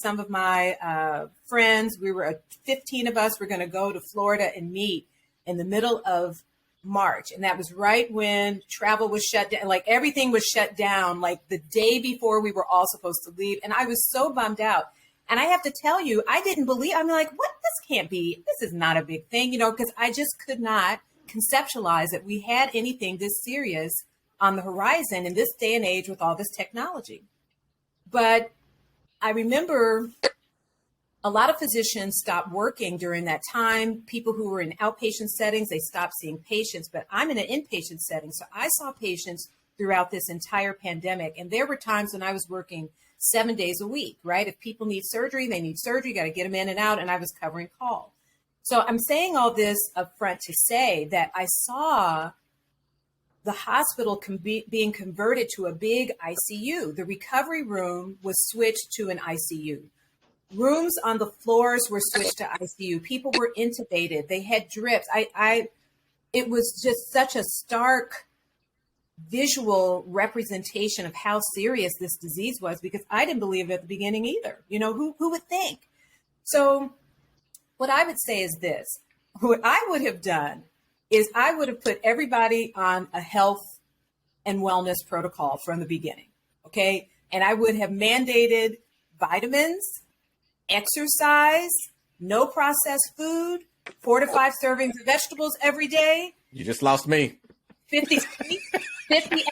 some of my friends. We were 15 of us. We're going to go to Florida and meet in the middle of March. And that was right when travel was shut down, like everything was shut down, like the day before we were all supposed to leave. And I was so bummed out. And I have to tell you, I didn't believe, I'm like, what? This can't be, this is not a big thing, you know, because I just could not conceptualize that we had anything this serious on the horizon in this day and age with all this technology. But I remember a lot of physicians stopped working during that time. People who were in outpatient settings, they stopped seeing patients, but I'm in an inpatient setting. So I saw patients throughout this entire pandemic. And there were times when I was working 7 days a week, right? If people need surgery, they need surgery, got to get them in and out. And I was covering call. So I'm saying all this up front to say that I saw the hospital being converted to a big ICU. The recovery room was switched to an ICU. Rooms on the floors were switched to ICU. People were intubated. They had drips. It was just such a stark visual representation of how serious this disease was because I didn't believe it at the beginning either. You know, who would think? So what I would say is this. What I would have done is I would have put everybody on a health and wellness protocol from the beginning. Okay. And I would have mandated vitamins, exercise, no processed food, 4 to 5 servings of vegetables every day. You just lost me. 50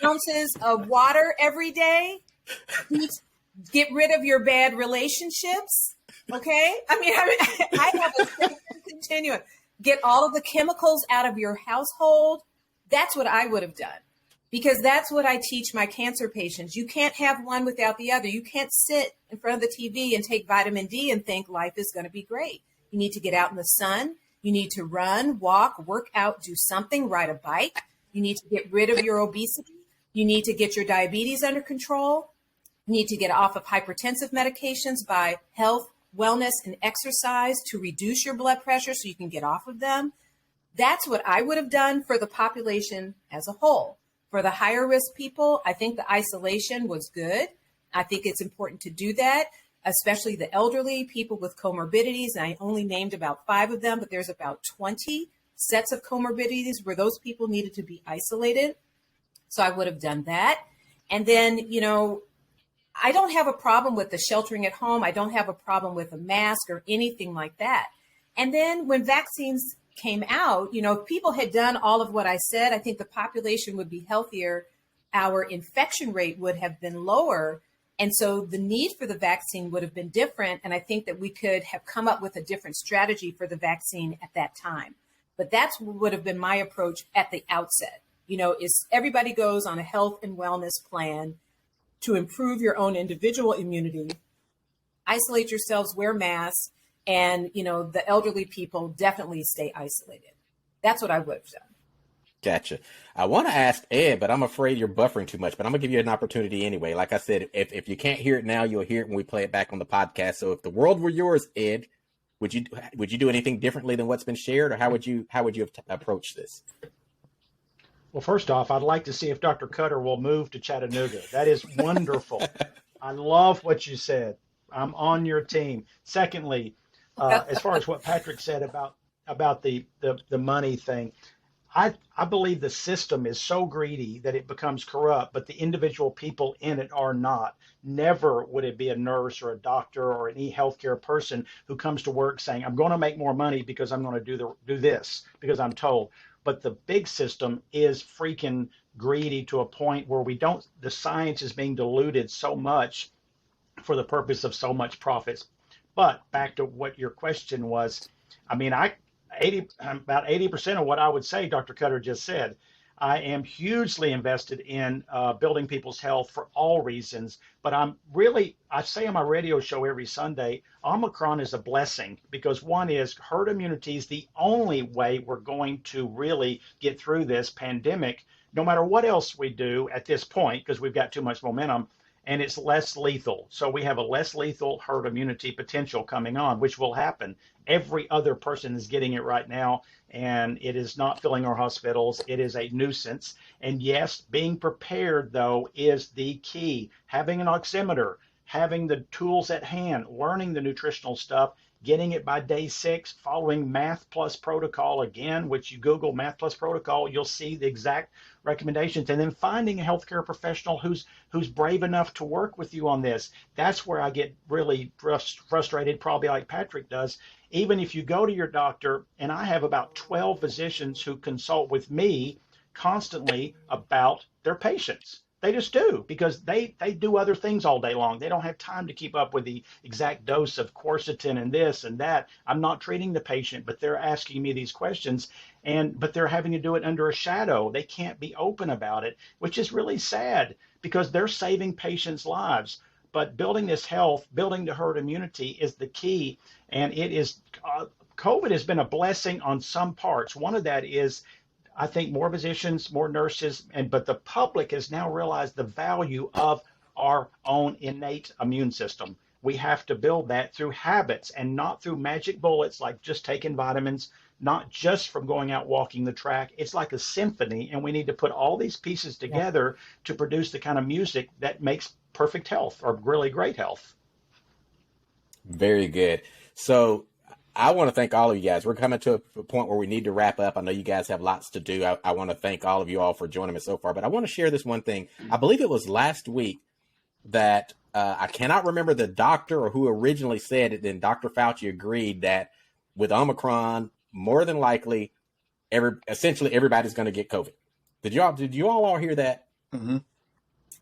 ounces of water every day. Get rid of your bad relationships. Okay. I have a continuum. Get all of the chemicals out of your household. That's what I would have done, because that's what I teach my cancer patients. You can't have one without the other. You can't sit in front of the TV and take vitamin D and think life is going to be great. You need to get out in the sun. You need to run, walk, work out, do something, ride a bike. You need to get rid of your obesity. You need to get your diabetes under control. You need to get off of hypertensive medications by health, wellness, and exercise to reduce your blood pressure so you can get off of them. That's what I would have done for the population as a whole. For the higher risk people, I think the isolation was good. I think it's important to do that, especially the elderly, people with comorbidities. And I only named about 5 of them, but there's about 20 sets of comorbidities where those people needed to be isolated. So I would have done that. And then, I don't have a problem with the sheltering at home. I don't have a problem with a mask or anything like that. And then when vaccines came out, if people had done all of what I said, I think the population would be healthier. Our infection rate would have been lower. And so the need for the vaccine would have been different. And I think that we could have come up with a different strategy for the vaccine at that time. But that's what would have been my approach at the outset. Is everybody goes on a health and wellness plan to improve your own individual immunity, isolate yourselves, wear masks, and, the elderly people definitely stay isolated. That's what I would have done. Gotcha. I want to ask Ed, but I'm afraid you're buffering too much, but I'm gonna give you an opportunity anyway. Like I said, if you can't hear it now, you'll hear it when we play it back on the podcast. So if the world were yours, Ed, would you do anything differently than what's been shared, or how would you have approached this? Well, first off, I'd like to see if Dr. Cutter will move to Chattanooga. That is wonderful. I love what you said. I'm on your team. Secondly, as far as what Patrick said about the money thing, I believe the system is so greedy that it becomes corrupt, but the individual people in it are not. Never would it be a nurse or a doctor or any healthcare person who comes to work saying, I'm going to make more money because I'm going to do this because I'm told. But the big system is freaking greedy to a point where the science is being diluted so much for the purpose of so much profits. But back to what your question was, about 80% of what I would say, Dr. Cutter just said. I am hugely invested in building people's health for all reasons, but I say on my radio show every Sunday, Omicron is a blessing because one is herd immunity is the only way we're going to really get through this pandemic, no matter what else we do at this point, because we've got too much momentum, and it's less lethal. So we have a less lethal herd immunity potential coming on, which will happen. Every other person is getting it right now, and it is not filling our hospitals. It is a nuisance. And yes, being prepared, though, is the key. Having an oximeter, having the tools at hand, learning the nutritional stuff, getting it by day 6, following Math Plus protocol again, which you Google Math Plus protocol, you'll see the exact recommendations, and then finding a healthcare professional who's brave enough to work with you on this. That's where I get really frustrated, probably like Patrick does. Even if you go to your doctor, and I have about 12 physicians who consult with me constantly about their patients. They just do, because they do other things all day long. They don't have time to keep up with the exact dose of quercetin and this and that. I'm not treating the patient, but they're asking me these questions, but they're having to do it under a shadow. They can't be open about it, which is really sad because they're saving patients' lives. But building this health, building the herd immunity is the key. And it is, COVID has been a blessing on some parts. One of that is, I think, more physicians, more nurses, but the public has now realized the value of our own innate immune system. We have to build that through habits and not through magic bullets like just taking vitamins, not just from going out walking the track. It's like a symphony, and we need to put all these pieces together to produce the kind of music that makes perfect health or really great health. Very good. So I want to thank all of you guys. We're coming to a point where we need to wrap up. I know you guys have lots to do. I want to thank all of you all for joining me so far, but I want to share this one thing. I believe it was last week that I cannot remember the doctor or who originally said it. Then Dr. Fauci agreed that with Omicron, more than likely, essentially everybody's going to get COVID. Did you all hear that? Mm-hmm.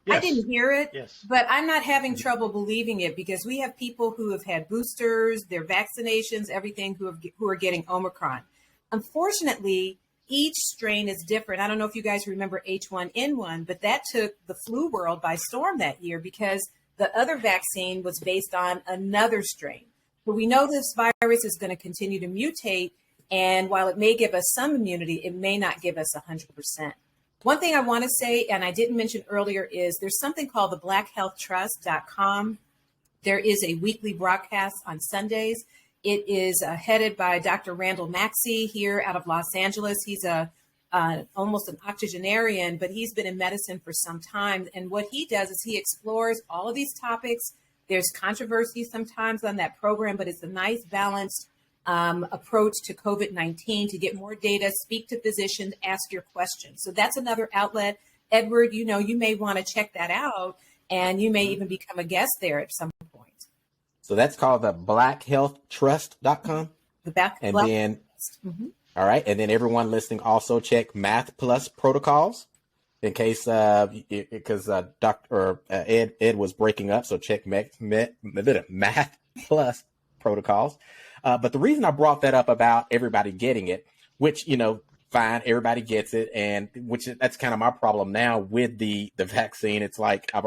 Yes. I didn't hear it, Yes. but I'm not having trouble believing it because we have people who have had boosters, their vaccinations, everything who are getting Omicron. Unfortunately, each strain is different. I don't know if you guys remember H1N1, but that took the flu world by storm that year because the other vaccine was based on another strain. But we know this virus is going to continue to mutate, and while it may give us some immunity, it may not give us 100%. One thing I want to say, and I didn't mention earlier, is there's something called the blackhealthtrust.com. There is a weekly broadcast on Sundays. It is headed by Dr. Randall Maxey here out of Los Angeles. He's almost an octogenarian, but he's been in medicine for some time. And what he does is he explores all of these topics. There's controversy sometimes on that program, but it's a nice balanced approach to COVID-19 to get more data, speak to physicians, ask your questions. So that's another outlet. Edward, you may want to check that out, and you may even become a guest there at some point. So that's called the blackhealthtrust.com. The back, and black, then, mm-hmm. All right. And then everyone listening, also check Math Plus Protocols in case, because Dr. Ed was breaking up. So check Math Plus Protocols. But the reason I brought that up about everybody getting it, which, fine, everybody gets it. And that's kind of my problem now with the vaccine. It's like I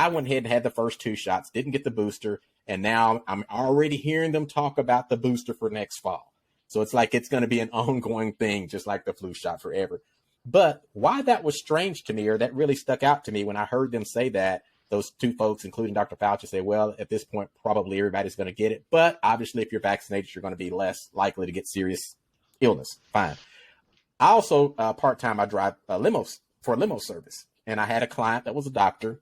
went ahead and had the first 2 shots, didn't get the booster. And now I'm already hearing them talk about the booster for next fall. So it's like it's going to be an ongoing thing, just like the flu shot forever. But why that was strange to me, or that really stuck out to me when I heard them say that, those 2 folks, including Dr. Fauci, say, well, at this point, probably everybody's going to get it. But obviously, if you're vaccinated, you're going to be less likely to get serious illness. Fine. I also, part-time, I drive limos for a limo service. And I had a client that was a doctor.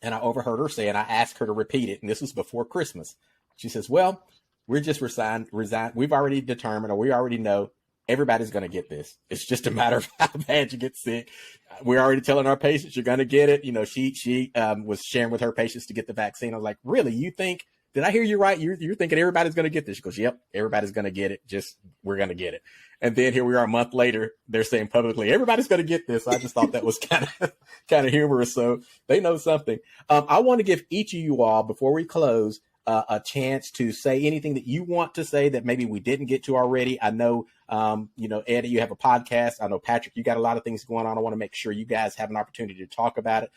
And I overheard her say, and I asked her to repeat it. And this was before Christmas. She says, well, we're just resigned. We've already determined, or we already know, everybody's going to get this. It's just a matter of how bad you get sick. We're already telling our patients you're going to get it. She was sharing with her patients to get the vaccine. I was like, really? You think, did I hear you right? You're thinking everybody's going to get this? She goes, yep, everybody's going to get it. Just, we're going to get it. And then here we are a month later, they're saying publicly, everybody's going to get this. I just thought that was kind of humorous. So they know something. I want to give each of you all, before we close, a chance to say anything that you want to say that maybe we didn't get to already. I know, Eddie, you have a podcast. I know, Patrick, you got a lot of things going on. I want to make sure you guys have an opportunity to talk about it.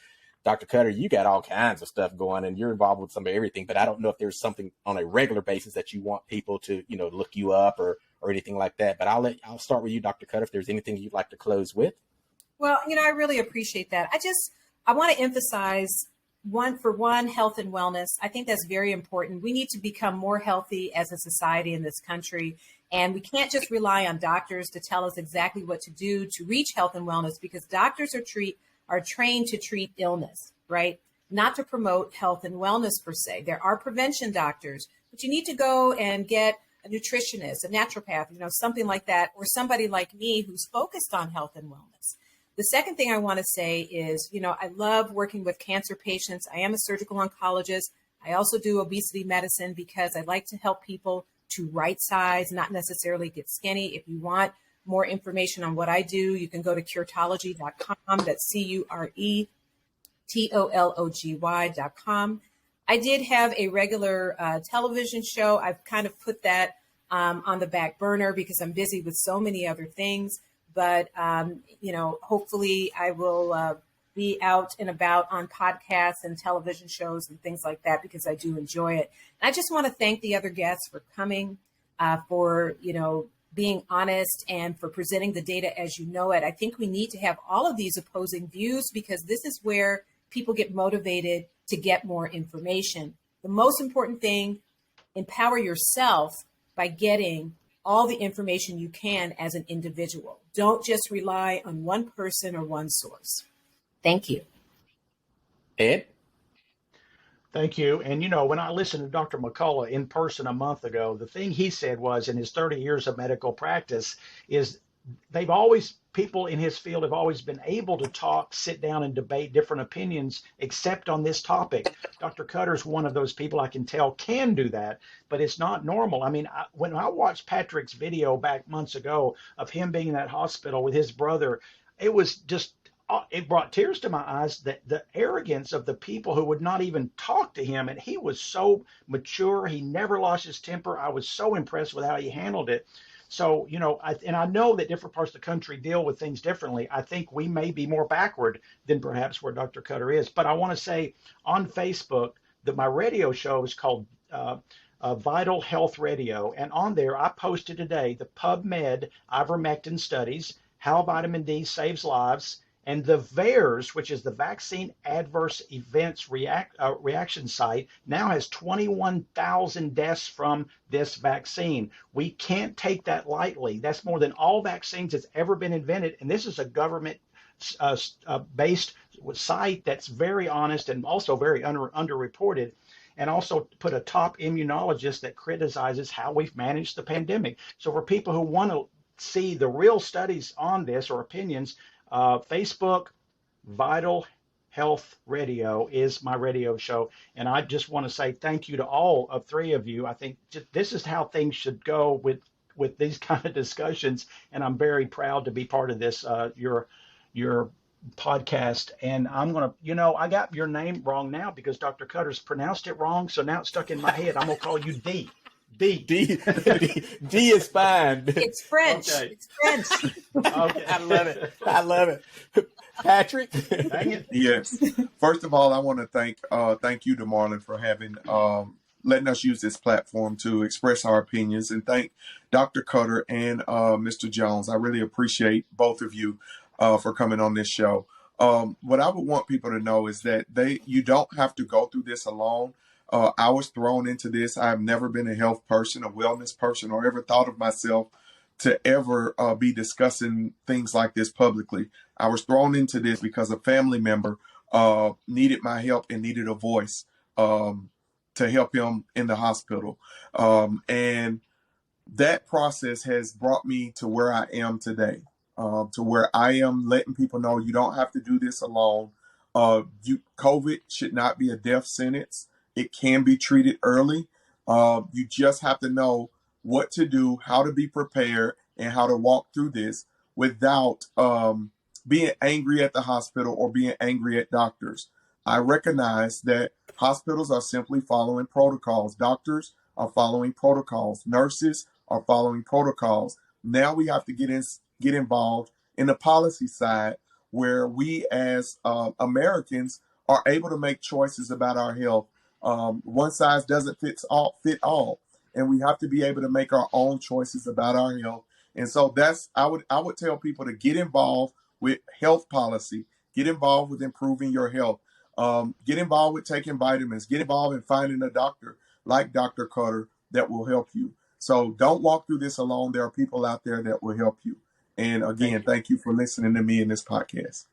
Dr. Cutter, you got all kinds of stuff going and you're involved with some of everything, but I don't know if there's something on a regular basis that you want people to, look you up or anything like that. But I'll start with you, Dr. Cutter, if there's anything you'd like to close with. Well, I really appreciate that. I want to emphasize health and wellness. I think that's very important. We need to become more healthy as a society in this country. And we can't just rely on doctors to tell us exactly what to do to reach health and wellness, because doctors are trained to treat illness, right? Not to promote health and wellness per se. There are prevention doctors, but you need to go and get a nutritionist, a naturopath, something like that, or somebody like me who's focused on health and wellness. The second thing I want to say is, I love working with cancer patients. I am a surgical oncologist. I also do obesity medicine because I like to help people to right size, not necessarily get skinny. If you want more information on what I do, you can go to curetology.com. That's curetology.com. I did have a regular television show. I've kind of put that on the back burner because I'm busy with so many other things. But, hopefully I will be out and about on podcasts and television shows and things like that because I do enjoy it. And I just want to thank the other guests for coming, for, being honest and for presenting the data as you know it. I think we need to have all of these opposing views because this is where people get motivated to get more information. The most important thing, empower yourself by getting all the information you can as an individual. Don't just rely on one person or one source. Thank you. Ed? Thank you. And when I listened to Dr. McCullough in person a month ago, the thing he said was, in his 30 years of medical practice, is people in his field have always been able to talk, sit down and debate different opinions, except on this topic. Dr. Cutter's one of those people I can tell can do that, but it's not normal. I mean, when I watched Patrick's video back months ago of him being in that hospital with his brother, it was just, it brought tears to my eyes, that the arrogance of the people who would not even talk to him. And he was so mature. He never lost his temper. I was so impressed with how he handled it. So, I know that different parts of the country deal with things differently. I think we may be more backward than perhaps where Dr. Cutter is. But I want to say on Facebook that my radio show is called Vital Health Radio. And on there, I posted today the PubMed ivermectin studies, how vitamin D saves lives, and the VAERS, which is the Vaccine Adverse Events Reaction Site, now has 21,000 deaths from this vaccine. We can't take that lightly. That's more than all vaccines that's ever been invented. And this is a government based site that's very honest and also very underreported, and also put a top immunologist that criticizes how we've managed the pandemic. So for people who want to see the real studies on this or opinions, Facebook, Vital Health Radio is my radio show. And I just want to say thank you to all of three of you. I think this is how things should go with these kind of discussions. And I'm very proud to be part of this, your podcast. And I'm going to, I got your name wrong now because Dr. Cutter's pronounced it wrong. So now it's stuck in my head. I'm going to call you D. D is fine. It's French. Okay. It's French. Okay. I love it. Patrick. Dang it. Yes. First of all, I want to thank you to Marlon for having letting us use this platform to express our opinions, and thank Dr. Cutter and Mr. Jones. I really appreciate both of you for coming on this show. What I would want people to know is that you don't have to go through this alone. I was thrown into this. I've never been a health person, a wellness person, or ever thought of myself to ever be discussing things like this publicly. I was thrown into this because a family member needed my help and needed a voice to help him in the hospital. And that process has brought me to where I am today, to where I am letting people know you don't have to do this alone. COVID should not be a death sentence. It can be treated early. You just have to know what to do, how to be prepared, and how to walk through this without being angry at the hospital or being angry at doctors. I recognize that hospitals are simply following protocols. Doctors are following protocols. Nurses are following protocols. Now we have to get involved in the policy side, where we as Americans are able to make choices about our health. One size doesn't fit all, and we have to be able to make our own choices about our health. And so I would tell people to get involved with health policy, get involved with improving your health, get involved with taking vitamins, get involved in finding a doctor like Dr. Cutter that will help you. So don't walk through this alone. There are people out there that will help you. And again, thank you for listening to me in this podcast.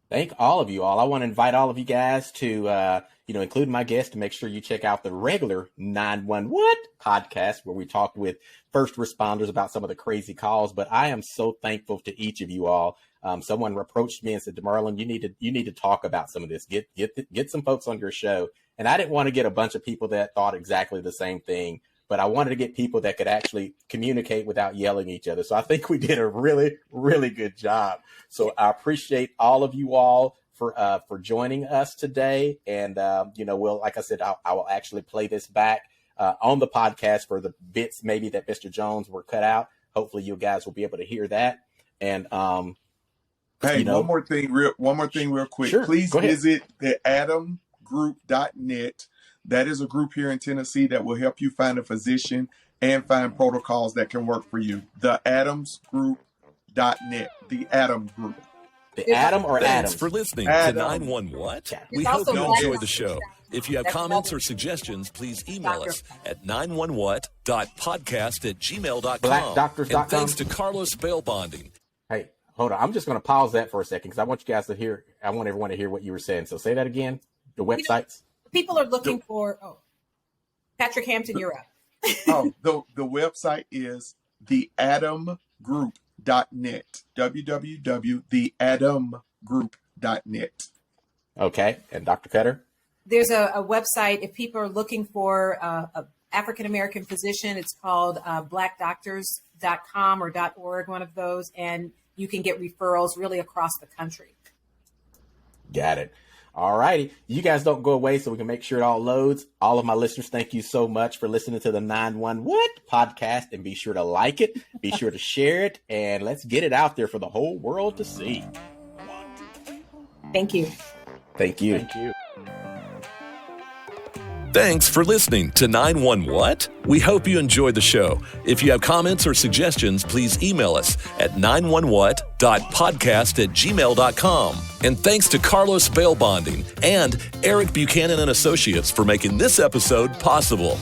Thank all of you all. I want to invite all of you guys to, including my guest, to make sure you check out the regular 911 What podcast, where we talked with first responders about some of the crazy calls. But I am so thankful to each of you all. Someone approached me and said, DeMarlon, you need to talk about some of this. Get some folks on your show. And I didn't want to get a bunch of people that thought exactly the same thing, but I wanted to get people that could actually communicate without yelling at each other. So I think we did a really, really good job. So I appreciate all of you all for joining us today. And, like I said, I will actually play this back on the podcast for the bits maybe that Mr. Jones were cut out. Hopefully you guys will be able to hear that. And, hey, one more thing real quick. Sure, Please visit the adamgroup.net. That is a group here in Tennessee that will help you find a physician and find protocols that can work for you. The adamsgroup.net, the Adam Group. The Adam or Thanks Adams? for listening Adam. to 911 What? We It's hope also you Black enjoyed the Box. show. If you have That's comments another- or suggestions, please email us at 911.podcast@gmail.com. Blackdoctors.com. And thanks to Carlos Bail Bonding. Hey, hold on. I'm just going to pause that for a second because I want you guys to hear. I want everyone to hear what you were saying. So say that again. The websites. People are looking for, Patrick Hampton, you're up. The website is theadamgroup.net. www.theadamgroup.net. Okay. And Dr. Cutter? There's a website, if people are looking for a African-American physician, it's called blackdoctors.com or .org, one of those, and you can get referrals really across the country. Got it. All righty. You guys don't go away so we can make sure it all loads. All of my listeners, thank you so much for listening to the 911 What podcast, and be sure to like it, be sure to share it, and let's get it out there for the whole world to see. Thank you. Thank you. Thank you. Thanks for listening to 911 What? We hope you enjoyed the show. If you have comments or suggestions, please email us at 911what.podcast@gmail.com. And thanks to Carlos Bail Bonding and Eric Buchanan and Associates for making this episode possible.